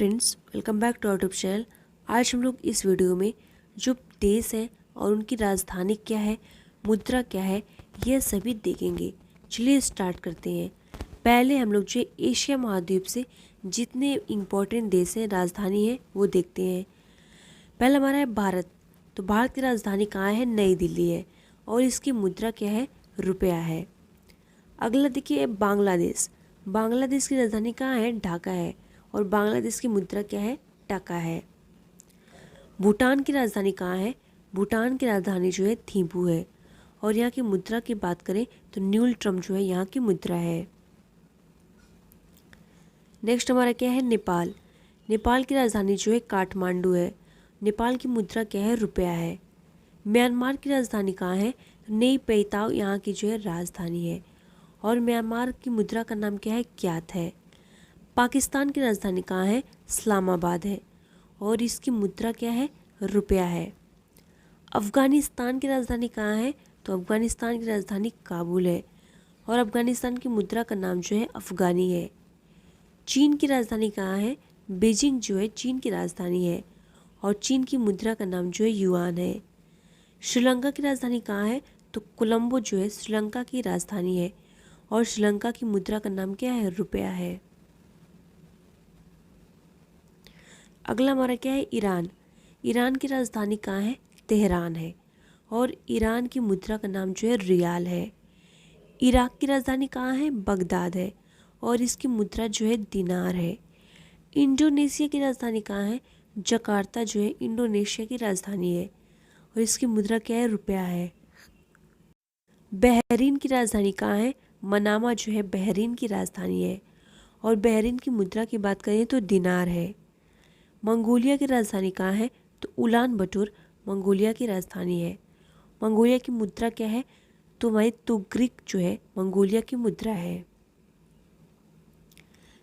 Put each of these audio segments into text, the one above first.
Friends, welcome back to our YouTube channel. आज हम लोग इस वीडियो में जो देश है और उनकी राजधानी क्या है, मुद्रा क्या है, यह सभी देखेंगे। चलिए स्टार्ट करते हैं। पहले हम लोग जो एशिया महाद्वीप से जितने इम्पोर्टेंट देश हैं, राजधानी है, वो देखते हैं। पहला हमारा है भारत। तो भारत की राजधानी कहाँ है? नई दिल्ली है और इसकी मुद्रा क्या है? रुपया है। अगला देखिए बांग्लादेश। बांग्लादेश की राजधानी कहाँ है? ढाका है और बांग्लादेश की मुद्रा क्या है? टका है। भूटान की राजधानी कहाँ है? भूटान की राजधानी जो है थिम्पू है और यहाँ की मुद्रा की बात करें तो न्यूल ट्रम जो है यहाँ की मुद्रा है। नेक्स्ट हमारा क्या है? नेपाल। नेपाल की राजधानी जो है काठमांडू है। नेपाल की मुद्रा क्या है? रुपया है। म्यांमार की राजधानी कहाँ है? नई पैताव यहाँ की जो है राजधानी है और म्यांमार की मुद्रा का नाम क्या है? क्यात है। पाकिस्तान की राजधानी कहाँ है? इस्लामाबाद है और इसकी मुद्रा क्या है? रुपया है। अफ़गानिस्तान की राजधानी कहाँ है? तो अफ़गानिस्तान की राजधानी काबुल है और अफ़गानिस्तान की मुद्रा का नाम जो है अफ़गानी है। चीन की राजधानी कहाँ है? बीजिंग जो है चीन की राजधानी है और चीन की मुद्रा का नाम जो है युआन है। श्रीलंका की राजधानी कहाँ है? तो कोलंबो जो है श्रीलंका की राजधानी है और श्रीलंका की मुद्रा का नाम क्या है? रुपया है। अगला हमारा क्या है? ईरान। ईरान की राजधानी कहाँ है? तेहरान है और ईरान की मुद्रा का नाम जो है रियाल है। इराक की राजधानी कहाँ है? बगदाद है और इसकी मुद्रा जो है दिनार है। इंडोनेशिया की राजधानी कहाँ है? जकार्ता जो है इंडोनेशिया की राजधानी है और इसकी मुद्रा क्या है? रुपया है। बहरीन की राजधानी कहाँ है? मनामा जो है बहरीन की राजधानी है और बहरीन की मुद्रा की बात करें तो दिनार है। मंगोलिया की राजधानी कहाँ है? तो उलान बटोर मंगोलिया की राजधानी है। मंगोलिया की मुद्रा क्या है? तो हमारी तुग्रिक जो है मंगोलिया की मुद्रा है।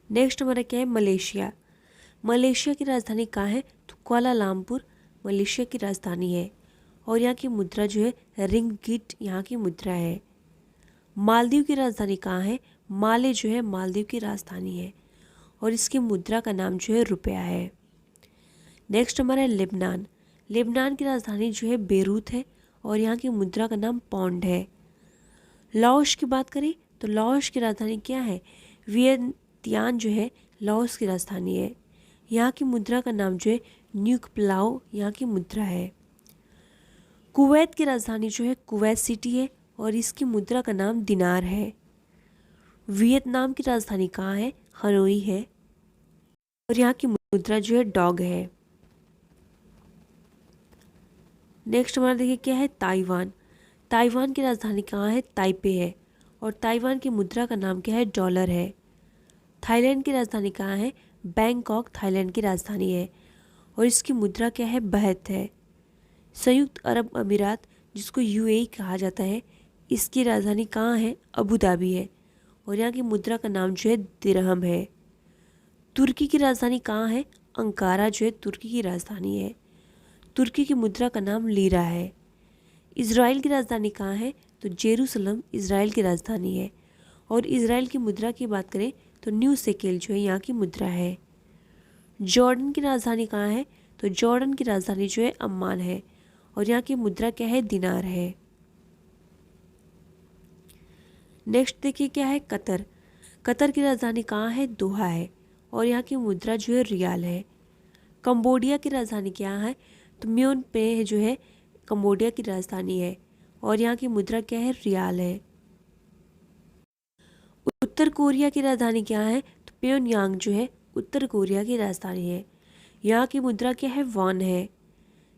नेक्स्ट हमारा क्या है? मलेशिया। मलेशिया की राजधानी कहाँ है? तो कुआलालंपुर मलेशिया की राजधानी है और यहाँ की मुद्रा जो है रिंगिट यहाँ की मुद्रा है। मालदीव की राजधानी कहाँ है? माले जो है मालदीव की राजधानी है और इसकी मुद्रा का नाम जो है रुपया है। नेक्स्ट हमारा है लेबनान। लेबनान की राजधानी जो है बेरूत है और यहाँ की मुद्रा का नाम पौंड है। लाओस की बात करें तो लाओस की राजधानी क्या है? वियंतियान जो है लाओस की राजधानी है। यहाँ की मुद्रा का नाम जो है न्यूक प्लाओ यहाँ की मुद्रा है। कुवैत की राजधानी जो है कुवैत सिटी है और इसकी मुद्रा का नाम दिनार है। वियतनाम की राजधानी कहाँ है? हनोई है और यहाँ की मुद्रा जो है डॉग है। नेक्स्ट हमारा देखिए क्या है? ताइवान। ताइवान की राजधानी कहाँ है? ताइपे है और ताइवान की मुद्रा का नाम क्या है? डॉलर है। थाईलैंड की राजधानी कहाँ है? बैंकॉक थाईलैंड की राजधानी है और इसकी मुद्रा क्या है? बहत है। संयुक्त अरब अमीरात जिसको यूएई कहा जाता है, इसकी राजधानी कहाँ है? अबू धाबी है और यहाँ की मुद्रा का नाम जो है दिरहम है। तुर्की की राजधानी कहाँ है? अंकारा जो है तुर्की की राजधानी है। तुर्की की मुद्रा का नाम लीरा है। इज़राइल की राजधानी कहाँ है? तो जेरूसलम इज़राइल की राजधानी है और इज़राइल की मुद्रा की बात करें तो न्यू शेकेल जो है यहाँ की मुद्रा है। जॉर्डन की राजधानी कहाँ है? तो जॉर्डन की राजधानी जो है अम्मान है और यहाँ की मुद्रा क्या है? दिनार है। नेक्स्ट देखिए क्या है? कतर। कतर की राजधानी कहाँ है? दोहा है और यहाँ की मुद्रा जो है रियाल है। कंबोडिया की राजधानी क्या है? तो म्योन पे जो है कंबोडिया की राजधानी है और यहाँ की मुद्रा क्या है? रियाल है। उत्तर कोरिया की राजधानी क्या है? तो प्योनयांग जो है उत्तर कोरिया की राजधानी है। यहाँ की मुद्रा क्या है? वॉन है।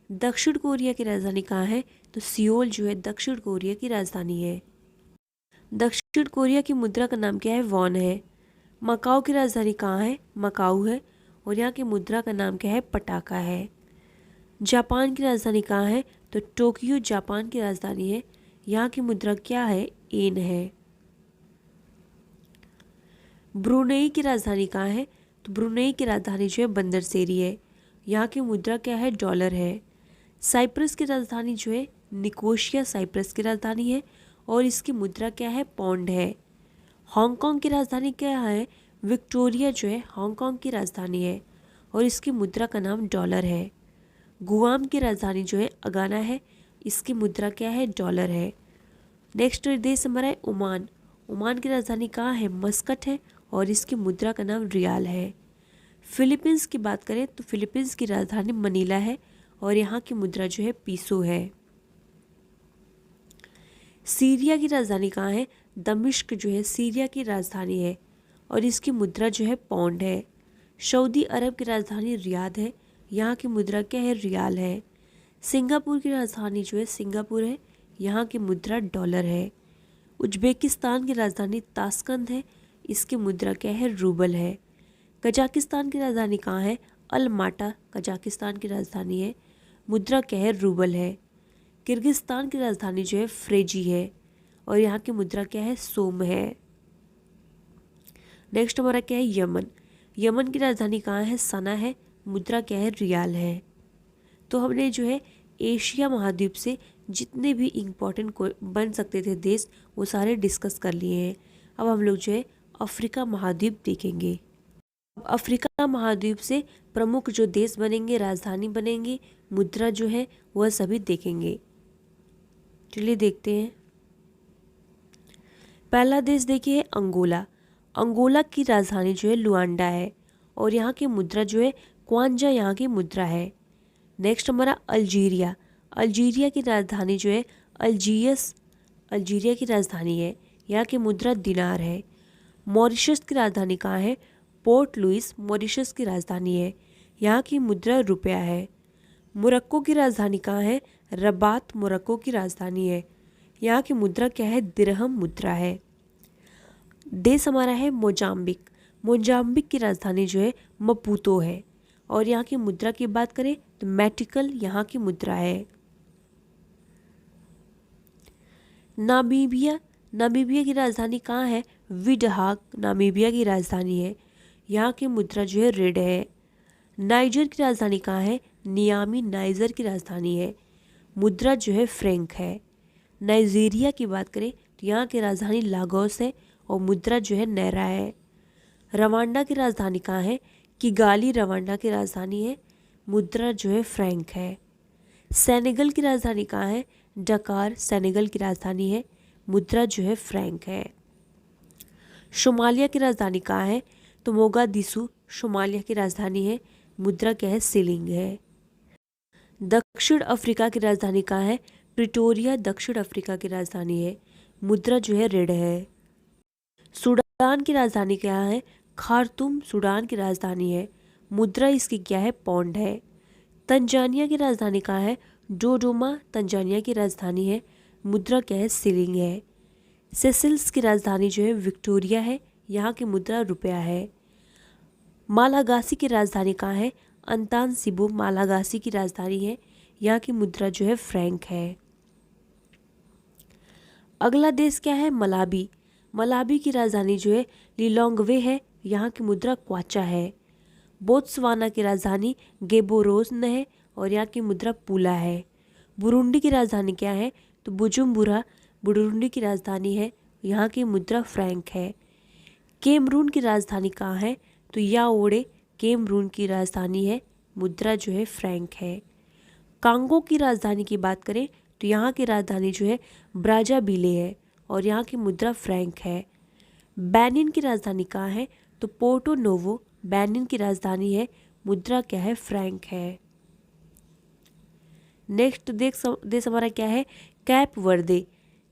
दक्षिण कोरिया की राजधानी कहाँ है? तो सियोल जो है दक्षिण कोरिया की राजधानी है। दक्षिण कोरिया की मुद्रा का नाम क्या है? वॉन है। मकाओ की राजधानी कहाँ है? मकाऊ है और यहाँ की मुद्रा का नाम क्या है? पटाका है। जापान की राजधानी कहाँ है? तो टोक्यो जापान की राजधानी है। यहाँ की मुद्रा क्या है? येन है। ब्रुनेई की राजधानी कहाँ है? तो ब्रुनेई की राजधानी जो है बंदरसेरी है। यहाँ की मुद्रा क्या है? डॉलर है। साइप्रस की राजधानी जो है निकोशिया साइप्रस की राजधानी है और इसकी मुद्रा क्या है? पौंड है। हांगकांग की राजधानी क्या है? विक्टोरिया जो है हांगकांग की राजधानी है और इसकी मुद्रा का नाम डॉलर है। गुआम की राजधानी जो है अगाना है, इसकी मुद्रा क्या है, डॉलर है। नेक्स्ट देश हमारा है ओमान। ओमान की राजधानी कहाँ है, मस्कट है, और इसकी मुद्रा का नाम रियाल है। फिलीपींस की बात करें तो फिलीपींस की राजधानी मनीला है और यहाँ की मुद्रा जो है पीसो है। सीरिया की राजधानी कहाँ है, दमिश्क जो है सीरिया की राजधानी है और इसकी मुद्रा जो है पौंड है। सऊदी अरब की राजधानी रियाद है, यहाँ की मुद्रा क्या है, रियाल है। सिंगापुर की राजधानी जो है सिंगापुर है, यहाँ की मुद्रा डॉलर है। उज्बेकिस्तान की राजधानी ताशकंद है, इसकी मुद्रा क्या है, रूबल है। कजाकिस्तान की राजधानी कहाँ है, अलमाटा कजाकिस्तान की राजधानी है, मुद्रा क्या है, रूबल है। किर्गिस्तान की राजधानी जो है फ्रेजी है और यहाँ की मुद्रा क्या है, सोम है। नेक्स्ट हमारा क्या है, यमन। यमन की राजधानी कहाँ है, सना है, मुद्रा क्या है, रियाल है। तो हमने जो है एशिया महाद्वीप से जितने भी इम्पोर्टेंट बन सकते थे देश वो सारे डिस्कस कर लिए हैं। अब हम लोग जो है अफ्रीका महाद्वीप देखेंगे। अफ्रीका महाद्वीप से प्रमुख जो देश बनेंगे, राजधानी बनेंगी, मुद्रा जो है वह सभी देखेंगे। चलिए देखते हैं। पहला देश देखिए अंगोला। अंगोला की राजधानी जो है लुआंडा है और यहाँ की मुद्रा जो है क्वांजा यहाँ की मुद्रा है। नेक्स्ट हमारा अल्जीरिया। अल्जीरिया की राजधानी जो है अल्जीयस अल्जीरिया की राजधानी है, यहाँ की मुद्रा दिनार है। मॉरिशस की राजधानी कहाँ है, पोर्ट लुइस मॉरिशस की राजधानी है, यहाँ की मुद्रा रुपया है। मोरक्को की राजधानी कहाँ है, रबात मोरक्को की राजधानी है, यहाँ की मुद्रा क्या है, दिरहम मुद्रा है। देश हमारा है मोजाम्बिक। मोजाम्बिक की राजधानी जो है मपूतो है और यहाँ की मुद्रा की बात करें तो मेटिकल यहाँ की मुद्रा है। नामीबिया। नामीबिया की राजधानी कहाँ है, विडहाक नामीबिया की राजधानी है, यहाँ की मुद्रा जो है रेड है। नाइजर की राजधानी कहाँ है, नियामी नाइजर की राजधानी है, मुद्रा जो है फ्रैंक है। नाइजीरिया की बात करें तो यहाँ की राजधानी लागोस है और मुद्रा जो है नैरा है। रवांडा की राजधानी कहाँ है, किगाली रवांडा की राजधानी है, मुद्रा जो है फ्रैंक है। सेनेगल की राजधानी कहाँ है, डकार सेनेगल की राजधानी है, मुद्रा जो है फ्रैंक है। सोमालिया की राजधानी कहाँ है, तो मोगादिशु सोमालिया की राजधानी है, मुद्रा क्या है, सिलिंग है। दक्षिण अफ्रीका की राजधानी कहाँ है, प्रिटोरिया दक्षिण अफ्रीका की राजधानी है, मुद्रा जो है रेड है। सूडान की राजधानी क्या है, खार्तूम सूडान की राजधानी है, मुद्रा इसकी क्या है, पौंड है। तंजानिया की राजधानी कहाँ है, डोडोमा तंजानिया की राजधानी है, मुद्रा क्या है, सिलिंग है। सेसिल्स की राजधानी जो है विक्टोरिया है, यहाँ की मुद्रा रुपया है। मालागासी की राजधानी कहाँ है, अंतानसिबो मालागासी की राजधानी है, यहाँ की मुद्रा जो है फ्रैंक है। अगला देश क्या है, मलावी। मलावी की राजधानी जो है लिलोंगवे है, यहाँ की मुद्रा क्वाचा है। बोत्सवाना की राजधानी गेबोरोन है और यहाँ की मुद्रा पूला है। बुरुंडी की राजधानी क्या है, तो बुजुम्बुरा बुरुंडी की राजधानी है, यहाँ की मुद्रा फ्रैंक है। केमरून की राजधानी कहाँ है, तो याओड़े केमरून की राजधानी है, मुद्रा जो है फ्रैंक है। कांगो की राजधानी की बात करें तो यहाँ की राजधानी जो है ब्राज़ाविले है और यहाँ की मुद्रा फ्रैंक है। बेनिन की राजधानी कहाँ है, तो पोर्टो नोवो बेनिन की राजधानी है, मुद्रा क्या है, फ्रैंक है। नेक्स्ट देश हमारा क्या है, कैप वर्दे।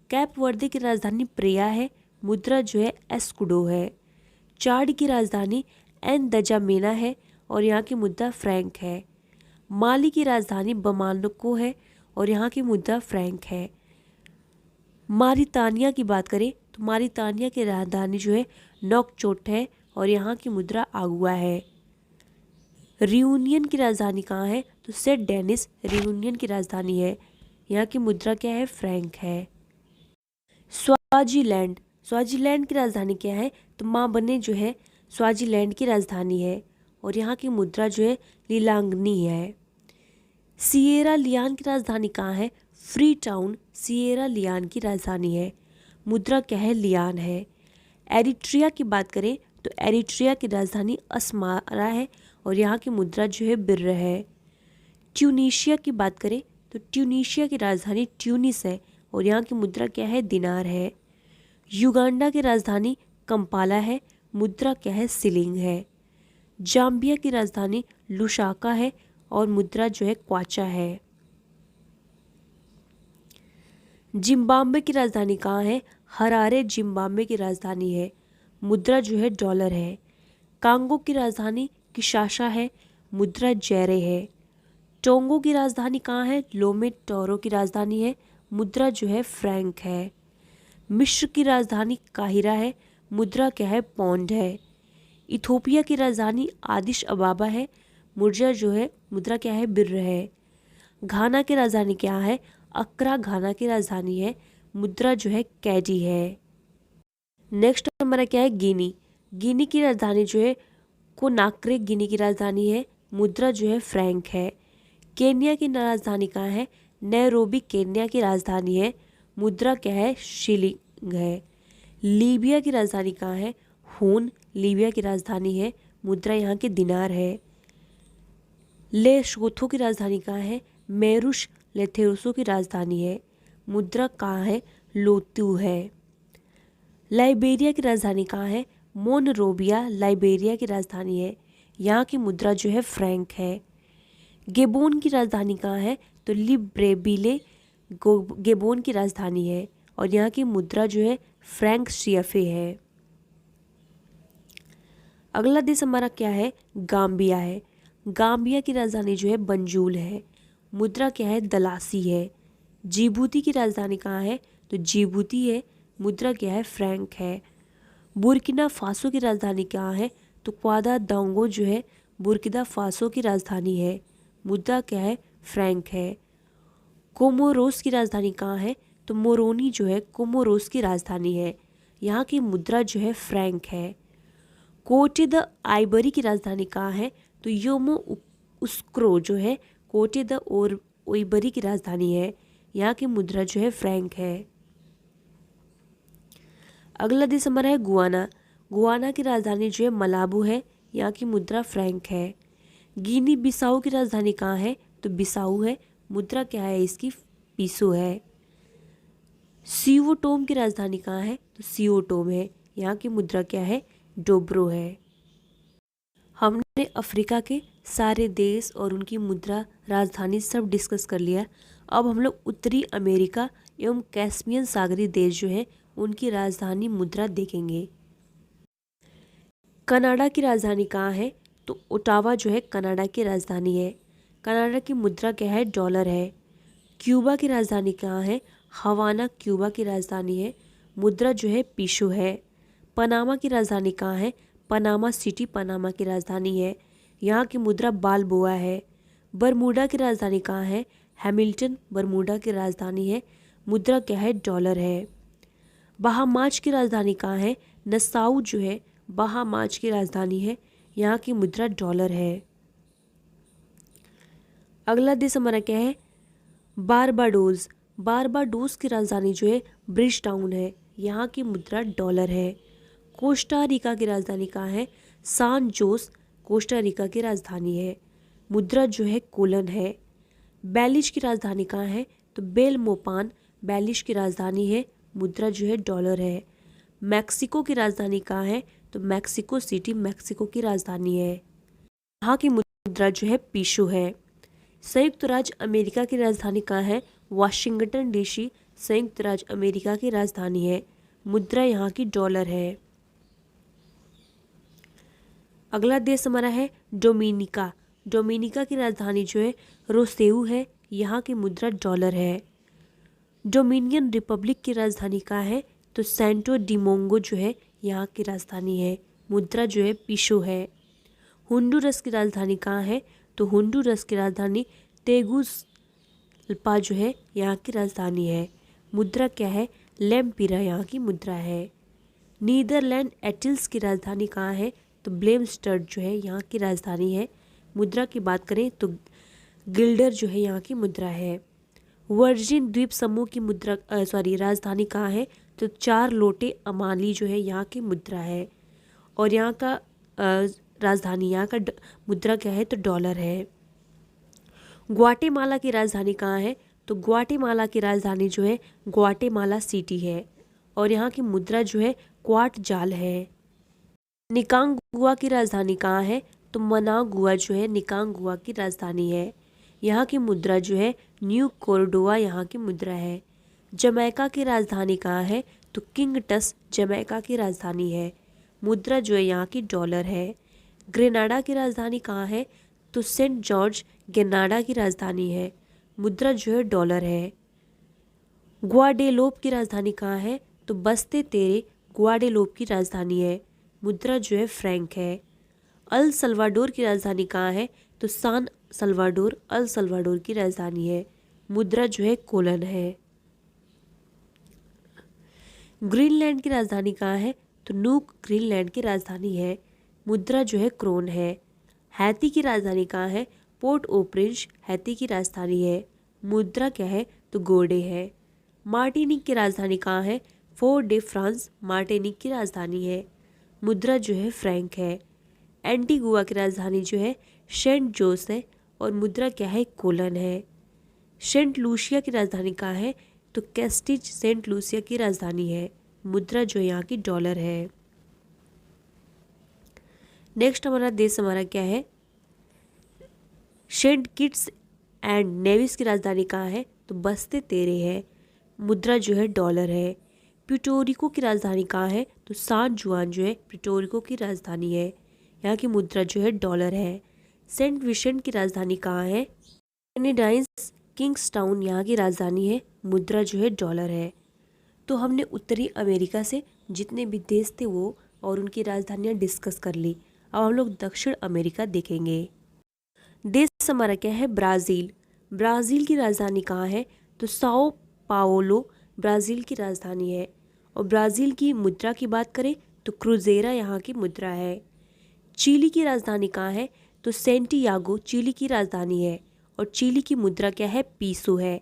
कैप वर्दे की राजधानी प्रिया है, मुद्रा जो है एस्कुडो है। चाड की राजधानी एन दजामेना है और यहाँ की मुद्रा फ्रैंक है। माली की राजधानी बमाको है और यहाँ की मुद्रा फ्रैंक है। मारितानिया की बात करें तो मारितानिया की राजधानी जो है नोकचोट है और यहाँ की मुद्रा आगुआ है। रियूनियन की राजधानी कहाँ है, तो सेंट डेनिस रियूनियन की राजधानी है, यहाँ की मुद्रा क्या है, फ्रैंक है। स्वाजीलैंड। स्वाजीलैंड की राजधानी क्या है, तो माबने जो है स्वाजीलैंड की राजधानी है और यहाँ की मुद्रा जो है लीलांगनी है। सिएरा लियान की राजधानी कहाँ है, फ्री टाउन सिएरा लियान की राजधानी है, मुद्रा क्या है, लियान है। एरिट्रिया की बात करें तो एरिट्रिया की राजधानी अस्मारा है और यहाँ की मुद्रा जो है बिर्र है। ट्यूनीशिया की बात करें तो ट्यूनीशिया की राजधानी ट्यूनिस है और यहाँ की मुद्रा क्या है, दिनार है। युगांडा की राजधानी कंपाला है, मुद्रा क्या है, सिलिंग है। जाम्बिया की राजधानी लुसाका है और मुद्रा जो है क्वाचा है। जिम्बाब्वे की राजधानी कहाँ है, हरारे जिम्बाब्वे की राजधानी है, मुद्रा जो है डॉलर है। कांगो की राजधानी किशाशा है, मुद्रा जैरे है। टोंगो की राजधानी कहाँ है, लोमे टोरो की राजधानी है, मुद्रा जो है फ्रैंक है। मिस्र की राजधानी काहिरा है, मुद्रा क्या है, पौंड है। इथोपिया की राजधानी आदिश अबाबा है, मुद्रा क्या है, बिर्र है। घाना की राजधानी क्या है, अक्रा घाना की राजधानी है, मुद्रा जो है कैडी है। नेक्स्ट हमारा क्या है, गिनी। गिनी की राजधानी जो है कोनाक्रे गिनी की राजधानी है, मुद्रा जो है फ्रैंक है। केन्या की राजधानी कहाँ है, नैरोबी केन्या की राजधानी है, मुद्रा क्या है, शिलिंग है। लीबिया की राजधानी कहाँ है, हून लीबिया की राजधानी है, मुद्रा यहाँ के दिनार है। लेसोथो की राजधानी कहाँ है, मेरुश लेथेरोसो की राजधानी है, मुद्रा कहाँ है, लोतू है। लाइबेरिया की राजधानी कहाँ है, मोनरोबिया लाइबेरिया की राजधानी है, यहाँ की मुद्रा जो है फ्रैंक है। गेबोन की राजधानी कहाँ है, तो लिब्रेविले गेबोन की राजधानी है और यहाँ की मुद्रा जो है फ्रैंक सीएफए है। अगला देश हमारा क्या है, गाम्बिया है। गाम्बिया की राजधानी जो है बंजूल है, मुद्रा क्या है, दलासी है। जिबूती की राजधानी कहाँ है, तो जिबूती है, मुद्रा क्या है, फ्रैंक है। बुर्किना फासो की राजधानी कहाँ है, तो क्वादा दांगो जो है बुर्किना फासो की राजधानी है, मुद्रा क्या है, फ्रैंक है। कोमोरोस की राजधानी कहाँ है, तो मोरोनी जो है कोमोरोस की राजधानी है, यहाँ की मुद्रा जो है फ्रैंक है। कोटे द आइबरी की राजधानी कहाँ है, तो योमो उस्क्रो जो है कोटे द ओइबरी की राजधानी है, यहाँ की मुद्रा जो है फ्रैंक है। अगला देश हमारा है गुआना। गुआना की राजधानी जो है मलाबू है, यहाँ की मुद्रा फ्रैंक है। गिनी बिसाऊ की राजधानी कहाँ है, तो बिसाऊ है, मुद्रा क्या है इसकी, पीसो है। सियोटोम की राजधानी कहाँ है, तो सियोटोम है, यहाँ की मुद्रा क्या है, डोब्रो है। हमने अफ्रीका के सारे देश और उनकी मुद्रा राजधानी सब डिस्कस कर लिया। अब हम लोग उत्तरी अमेरिका एवं कैस्पियन सागरीय देश जो है उनकी राजधानी मुद्रा देखेंगे। कनाडा की राजधानी कहाँ है, तो ओटावा जो है कनाडा की राजधानी है, कनाडा की मुद्रा क्या है, डॉलर है। क्यूबा की राजधानी कहाँ है, हवाना क्यूबा की राजधानी है, मुद्रा जो है पीसो है। पनामा की राजधानी कहाँ है, पनामा सिटी पनामा की राजधानी है, यहाँ की मुद्रा बालबोआ है। बरमूडा की राजधानी कहाँ है, हैमिल्टन बरमूडा की राजधानी है, मुद्रा क्या है, डॉलर है। बहामास की राजधानी कहाँ है, नसाउ जो है बहामास की राजधानी है, यहाँ की मुद्रा डॉलर है। अगला देश हमारा क्या है, बारबाडोस। बारबाडोस की राजधानी जो है ब्रिज टाउन है, यहाँ की मुद्रा डॉलर है। कोस्टा रिका की राजधानी कहाँ है, सान जोस कोस्टा रिका की राजधानी है, मुद्रा जो है कोलन है। बेलिज की राजधानी कहाँ है, तो बेलमोपान बेलिज की राजधानी है, मुद्रा जो है डॉलर है। मैक्सिको की राजधानी कहाँ है, तो मैक्सिको सिटी मैक्सिको की राजधानी है, यहाँ की मुद्रा जो है पीसो है। संयुक्त राज्य अमेरिका की राजधानी कहाँ है, वाशिंगटन डीसी संयुक्त राज्य अमेरिका की राजधानी है, मुद्रा यहाँ की डॉलर है। अगला देश हमारा है डोमिनिका। डोमिनिका की राजधानी जो है रोसेऊ है, यहाँ की मुद्रा डॉलर है। डोमिनियन रिपब्लिक की राजधानी कहाँ है, तो सेंटो डिमोंगो जो है यहाँ की राजधानी है, मुद्रा जो है पीसो है। होंडुरस की राजधानी कहाँ है, तो होंडुरस की राजधानी तेगुज़ल्पा जो है यहाँ की राजधानी है, मुद्रा क्या है, लेम्पिरा यहाँ की मुद्रा है। नीदरलैंड एटिल्स की राजधानी कहाँ है, तो ब्लेमस्टड जो है यहाँ की राजधानी है, मुद्रा की बात करें तो गिल्डर जो है यहाँ की मुद्रा है। वर्जिन द्वीप समूह की राजधानी कहाँ है, तो चार लोटे अमाली जो है यहाँ की मुद्रा है और यहाँ का राजधानी, यहाँ का मुद्रा क्या है तो डॉलर है। ग्वाटेमाला की राजधानी कहाँ है तो ग्वाटेमाला की राजधानी जो है ग्वाटेमाला सिटी है और यहाँ की मुद्रा जो है क्वाट जाल है। निकारागुआ की राजधानी कहाँ है तो मनागुआ जो है निकारागुआ की राजधानी है। यहाँ की मुद्रा जो है न्यू कोर्डोवा यहाँ की मुद्रा है। जमैका की राजधानी कहाँ है तो किंगटस जमैका की राजधानी है। मुद्रा जो है यहाँ की डॉलर है। ग्रेनाडा की राजधानी कहाँ है तो सेंट जॉर्ज ग्रेनाडा की राजधानी है। मुद्रा जो है डॉलर है। ग्वाडेलोप की राजधानी कहाँ है तो बस्ते तेरे ग्वाडेलोप की राजधानी है। मुद्रा जो है फ्रैंक है। अल सल्वाडोर की राजधानी कहाँ है तो सान सल्वाडोर अल सल्वाडोर की राजधानी है। मुद्रा जो है कोलन है। ग्रीनलैंड की राजधानी कहाँ है तो नूक ग्रीनलैंड की राजधानी है। मुद्रा जो है क्रोन है। हैती की राजधानी कहाँ है पोर्ट ओ प्रिंस हैती की राजधानी है। मुद्रा क्या है तो गोल्डे है। मार्टिनिक की राजधानी कहाँ है फोर्ट डे फ्रांस मार्टिनिक की राजधानी है। मुद्रा जो है फ्रैंक है। एंटीगुआ की राजधानी जो है सेंट जोस है और मुद्रा क्या है कोलन है। सेंट लूसिया की राजधानी कहाँ है तो कैस्टिज सेंट लूसिया की राजधानी है। मुद्रा जो यहाँ की डॉलर है। नेक्स्ट हमारा देश हमारा क्या है सेंट किट्स एंड नेविस की राजधानी कहाँ है तो बस्ते तेरे है। मुद्रा जो है डॉलर है। प्यूटोरिको की राजधानी कहाँ है तो सान जुआन जो है प्यूटोरिको की राजधानी है। यहाँ की मुद्रा जो है डॉलर है। सेंट विसेंट की राजधानी कहाँ है ग्रेनेडाइंस किंग्सटाउन यहाँ की राजधानी है। मुद्रा जो है डॉलर है। तो हमने उत्तरी अमेरिका से जितने भी देश थे वो और उनकी राजधानियाँ डिस्कस कर ली। अब हम लोग दक्षिण अमेरिका देखेंगे। देश हमारा क्या है ब्राज़ील। ब्राज़ील की राजधानी कहाँ है तो साओ पाओलो ब्राज़ील की राजधानी है। और ब्राज़ील की मुद्रा की बात करें तो क्रूजेरा यहाँ की मुद्रा है। चिली की राजधानी कहाँ है तो सेंटियागो चिली की राजधानी है और चिली की मुद्रा क्या है पीसो है।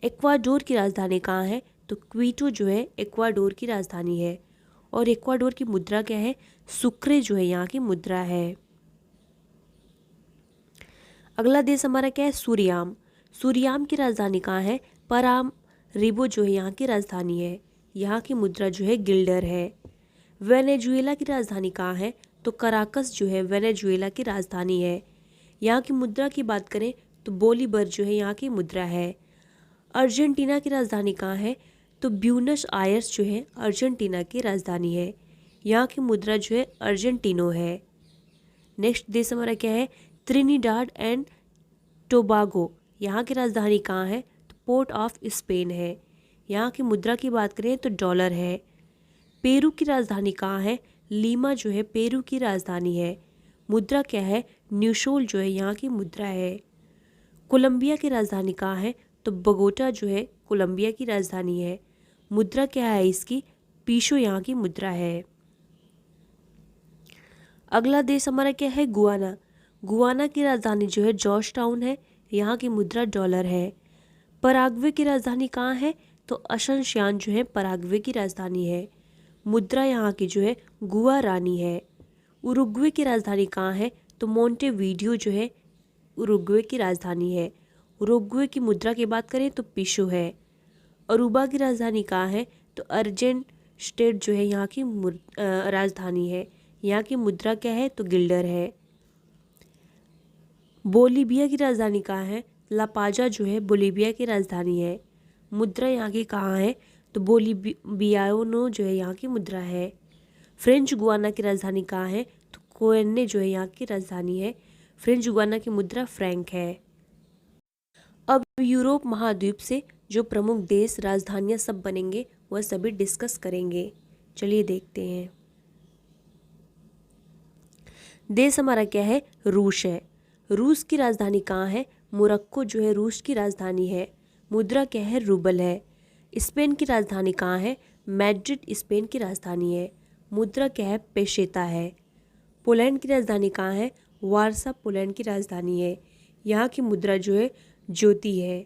एक्वाडोर की राजधानी कहाँ है तो क्वीटो जो है एक्वाडोर की राजधानी है और एक्वाडोर की मुद्रा क्या है सुक्रे जो है यहाँ की मुद्रा है। अगला देश हमारा क्या है सूरियाम। सूरियाम की राजधानी कहाँ है पराम रिबो जो है यहाँ की राजधानी है। यहाँ की मुद्रा जो है गिल्डर है। वेनेजुएला की राजधानी कहाँ है तो कराकस जो है वेनेजुएला की राजधानी है। यहाँ की मुद्रा की बात करें तो बोलीवर जो है यहाँ की मुद्रा है। अर्जेंटीना की राजधानी कहाँ है तो ब्यूनस आयर्स जो है अर्जेंटीना की राजधानी है। यहाँ की मुद्रा जो है अर्जेंटिनो है। नेक्स्ट देश हमारा क्या है त्रिनिडाड एंड टोबागो। यहाँ की राजधानी कहाँ है तो पोर्ट ऑफ स्पेन है। यहाँ की मुद्रा की बात करें तो डॉलर है। पेरू की राजधानी कहाँ है लीमा जो है पेरू की राजधानी है। मुद्रा क्या है न्यूशोल जो है यहाँ की मुद्रा है। कोलंबिया की राजधानी कहाँ है तो बगोटा जो है कोलंबिया की राजधानी है। मुद्रा क्या है इसकी पीसो यहाँ की मुद्रा है। अगला देश हमारा क्या है गुआना। गुआना की राजधानी जो है जॉर्ज टाउन है। यहाँ की मुद्रा डॉलर है। पराग्वे की राजधानी कहाँ है तो असनसियान जो है पराग्वे की राजधानी है। मुद्रा यहाँ की जो है गुआरानी है। उरुग्वे की राजधानी कहाँ है तो मोंटेवीडियो जो है उरुग्वे की राजधानी है। उरुग्वे की मुद्रा की बात करें तो पीसो है। अरूबा की राजधानी कहाँ है तो अर्जेंट स्टेट जो है यहाँ की राजधानी है। यहाँ की मुद्रा क्या है तो गिल्डर है। बोलीविया की राजधानी कहाँ है लापाजा जो है बोलीविया की राजधानी है। मुद्रा यहाँ की कहाँ है तो बोलीवियानो जो है यहाँ की मुद्रा है। फ्रेंच गुआना की राजधानी कहाँ है तो कोएन्ने जो है यहाँ की राजधानी है। फ्रेंच गुआना की मुद्रा फ्रैंक है। अब यूरोप महाद्वीप से जो प्रमुख देश राजधानियाँ सब बनेंगे वह सभी डिस्कस करेंगे। चलिए देखते हैं। देश हमारा क्या है रूस है। रूस की राजधानी कहाँ है मोरक्को जो है रूस की राजधानी है। मुद्रा क्या है रूबल है। स्पेन की राजधानी कहाँ है मैड्रिड स्पेन की राजधानी है। मुद्रा क्या है पेशेता है। पोलैंड की राजधानी कहाँ है वारसा पोलैंड की राजधानी है। यहाँ की मुद्रा जो है ज्योति है।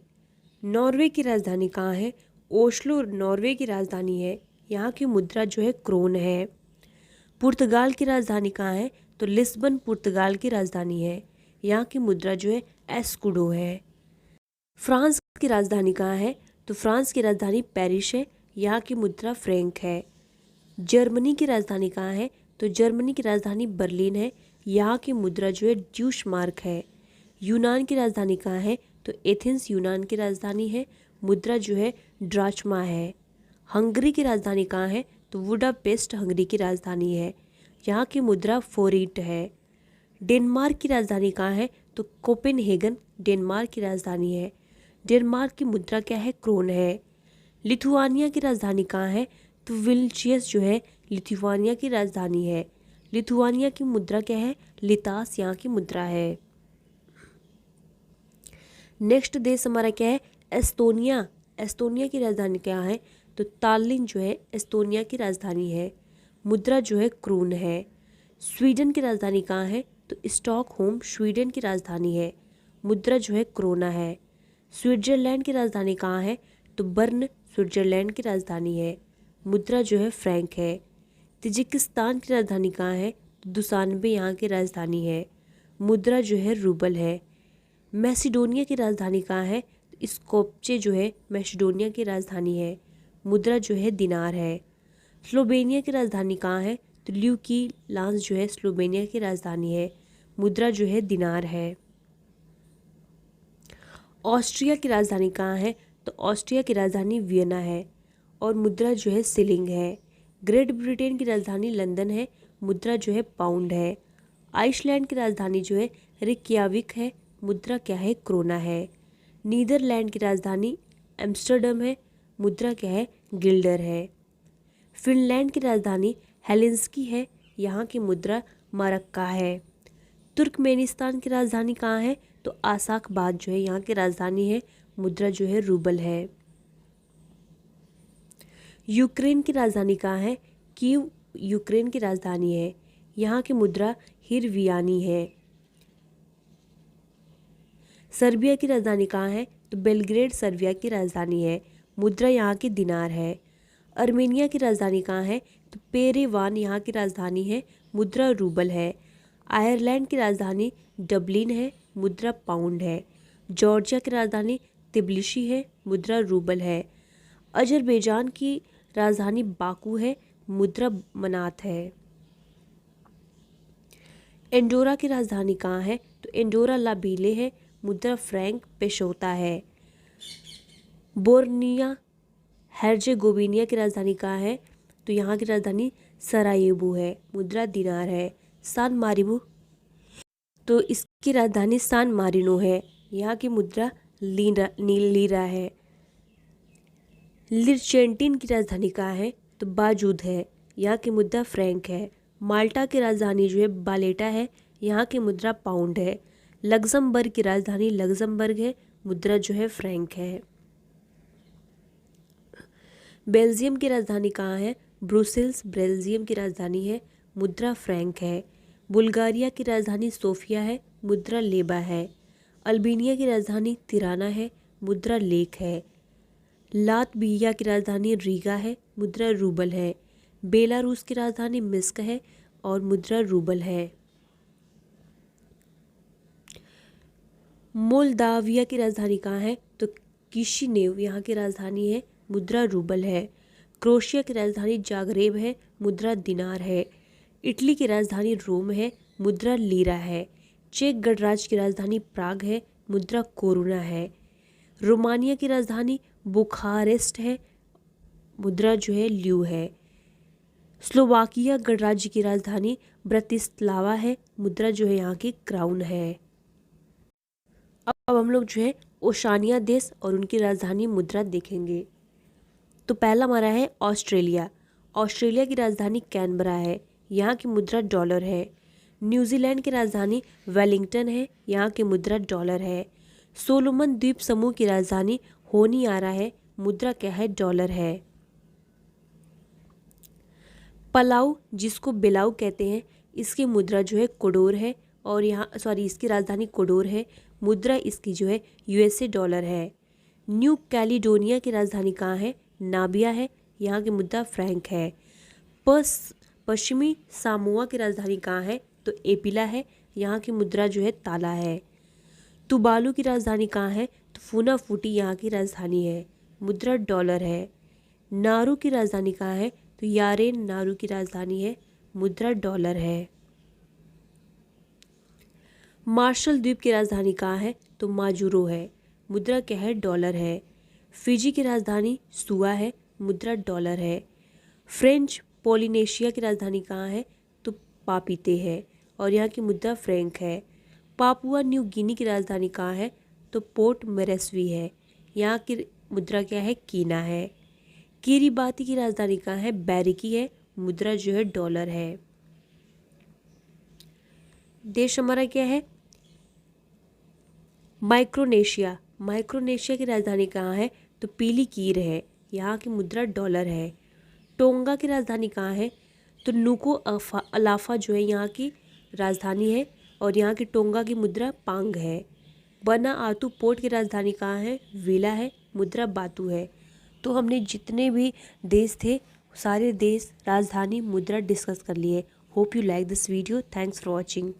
नॉर्वे की राजधानी कहाँ है ओस्लो नॉर्वे की राजधानी है। यहाँ की मुद्रा जो है क्रोन है। पुर्तगाल की राजधानी कहाँ है तो लिस्बन पुर्तगाल की राजधानी है, यहाँ की मुद्रा जो है एस्कुडो है। फ्रांस की राजधानी कहाँ है? तो फ्रांस की राजधानी पेरिस है, यहाँ की मुद्रा फ्रैंक है। जर्मनी की राजधानी कहाँ है? तो जर्मनी की राजधानी बर्लिन है, यहाँ की मुद्रा जो है ड्यूशमार्क है। यूनान की राजधानी कहाँ है? तो एथेंस यूनान की राजधानी है, मुद्रा जो है ड्राचमा है। हंगरी की राजधानी कहाँ है? तो बुडापेस्ट हंगरी की राजधानी है, यहाँ की मुद्रा फोरिट है। डेनमार्क की राजधानी कहाँ है? तो कोपेनहेगन डेनमार्क की राजधानी है, डेनमार्क की मुद्रा क्या है? क्रोन है। लिथुआनिया की राजधानी कहाँ है? तो विल्नियस जो है लिथुआनिया की राजधानी है, लिथुआनिया की मुद्रा क्या है? लितास यहाँ की मुद्रा है। नेक्स्ट देश हमारा क्या है? एस्तोनिया। एस्तोनिया की राजधानी क्या है? तो तालिन जो है एस्तोनिया की राजधानी है, मुद्रा जो है क्रून है। स्वीडन की राजधानी कहाँ है? तो स्टॉकहोम स्वीडन की राजधानी है, मुद्रा जो है क्रोना है। स्विट्जरलैंड की राजधानी कहाँ है? तो बर्न स्विट्जरलैंड की राजधानी है, मुद्रा जो है फ्रैंक है। तजिकिस्तान की राजधानी कहाँ है? तो दुसानबे यहाँ की राजधानी है, मुद्रा जो है रूबल है। मैसिडोनिया की राजधानी कहाँ है? तो स्कोप्जे जो है मैसिडोनिया की राजधानी है, मुद्रा जो है दिनार है। स्लोवेनिया की राजधानी कहाँ है? तो ल्यूकियानास जो है स्लोवेनिया की राजधानी है, मुद्रा जो है दिनार है। ऑस्ट्रिया की राजधानी कहाँ है? तो ऑस्ट्रिया की राजधानी वियना है और मुद्रा जो है सिलिंग है। ग्रेट ब्रिटेन की राजधानी लंदन है, मुद्रा जो है पाउंड है। आइसलैंड की राजधानी जो है रिक्याविक है, मुद्रा क्या है? क्रोना है। नीदरलैंड की राजधानी एम्स्टर्डम है, मुद्रा क्या है? गिल्डर है। फिनलैंड की राजधानी हेलेंस्की है, यहाँ की मुद्रा मारक्का है। तुर्कमेनिस्तान की राजधानी कहाँ है? तो आसाकबाद जो है यहाँ की राजधानी है, मुद्रा जो है रूबल है। यूक्रेन की राजधानी कहाँ है? कीव यूक्रेन की राजधानी है, यहाँ की मुद्रा हिरवियानी है। सर्बिया की राजधानी कहाँ है? तो बेलग्रेड सर्बिया की राजधानी है, मुद्रा यहाँ की दिनार है। अर्मेनिया की राजधानी कहाँ है? तो पेरेवान यहाँ की राजधानी है, मुद्रा रूबल है। आयरलैंड की राजधानी डबलिन है, मुद्रा पाउंड है। जॉर्जिया की राजधानी तिब्लिसी है, मुद्रा रूबल है। अजरबैजान की राजधानी बाकू है, मुद्रा मनात है। एंडोरा की राजधानी कहाँ है? तो एंडोरा लाबीले है, मुद्रा फ्रैंक पेशोता है। बोर्निया हेर्जेगोविनिया की राजधानी कहाँ है? तो यहाँ की राजधानी सरायेवो है, मुद्रा दिनार है। सान मारिनो, तो इसकी राजधानी सान मारिनो है, यहाँ की मुद्रा लीरा है। लिचेंटिन की राजधानी कहाँ है? तो बाजूद है, यहाँ की मुद्रा फ्रैंक है। माल्टा की राजधानी जो है बालेटा है, यहाँ की मुद्रा पाउंड है। लग्जमबर्ग की राजधानी लग्जमबर्ग है, मुद्रा जो है फ्रैंक है। बेल्जियम की राजधानी कहाँ है? ब्रुसेल्स बेल्जियम की राजधानी है, मुद्रा फ्रैंक है। बुल्गारिया की राजधानी सोफिया है, मुद्रा लेबा है। अल्बेनिया की राजधानी तिराना है, मुद्रा लेक है। लातविया की राजधानी रीगा है, मुद्रा रूबल है। बेलारूस की राजधानी मिस्क है और मुद्रा रूबल है। मोल्दाविया की राजधानी कहाँ है? तो किशिनेव यहाँ की राजधानी है, मुद्रा रूबल है। क्रोएशिया की राजधानी जागरेब है, मुद्रा दिनार है। इटली की राजधानी रोम है, मुद्रा लीरा है। चेक गणराज्य की राजधानी प्राग है, मुद्रा कोरुना है। रोमानिया की राजधानी बुखारेस्ट है, मुद्रा जो है ल्यू है। स्लोवाकिया गणराज्य की राजधानी ब्रतिस्लावा है, मुद्रा जो है यहाँ की क्राउन है। अब हम लोग जो है ओशानिया देश और उनकी राजधानी मुद्रा देखेंगे। तो पहला हमारा है ऑस्ट्रेलिया। ऑस्ट्रेलिया की राजधानी कैनबरा है, यहाँ की मुद्रा डॉलर है। न्यूजीलैंड की राजधानी वेलिंगटन है, यहाँ की मुद्रा डॉलर है। सोलोमन द्वीप समूह की राजधानी होनियारा है, मुद्रा क्या है? डॉलर है। पलाऊ, जिसको बेलाऊ कहते हैं, इसकी मुद्रा जो है कोडोर है और इसकी राजधानी कोडोर है, मुद्रा इसकी जो है यूएसए डॉलर है। न्यू कैलिडोनिया की राजधानी कहाँ है? नाबिया है, यहाँ की मुद्रा फ्रैंक है। पश्चिमी सामोआ की राजधानी कहाँ है? तो एपिला है, यहाँ की मुद्रा जो है ताला है। तुबालू की राजधानी कहाँ है? तो फूनाफूटी यहाँ की राजधानी है, मुद्रा डॉलर है। नारू की राजधानी कहाँ है? तो यारेन नारू की राजधानी है, मुद्रा डॉलर है। मार्शल द्वीप की राजधानी कहाँ है? तो माजुरो है, मुद्रा क्या है? डॉलर है। फिजी की राजधानी सुआ है, मुद्रा डॉलर है। फ्रेंच पोलिनेशिया की राजधानी कहाँ है? तो पापीते है और यहाँ की मुद्रा फ्रैंक है। पापुआ न्यू गिनी की राजधानी कहाँ है? तो पोर्ट मोरेस्बी है, यहाँ की मुद्रा क्या है? कीना है। किरिबाती की राजधानी कहाँ है? बैरिकी है, मुद्रा जो है डॉलर है। देश हमारा क्या है? माइक्रोनेशिया। माइक्रोनेशिया की राजधानी कहाँ है? तो पीली कीर है, यहाँ की मुद्रा डॉलर है। टोंगा की राजधानी कहाँ है? तो नुको अलाफा जो है यहाँ की राजधानी है और यहाँ की टोंगा की मुद्रा पांग है। बना आतू पोर्ट की राजधानी कहाँ है? विला है, मुद्रा बातू है। तो हमने जितने भी देश थे सारे देश राजधानी मुद्रा डिस्कस कर लिए। Hope you like this video. Thanks for watching.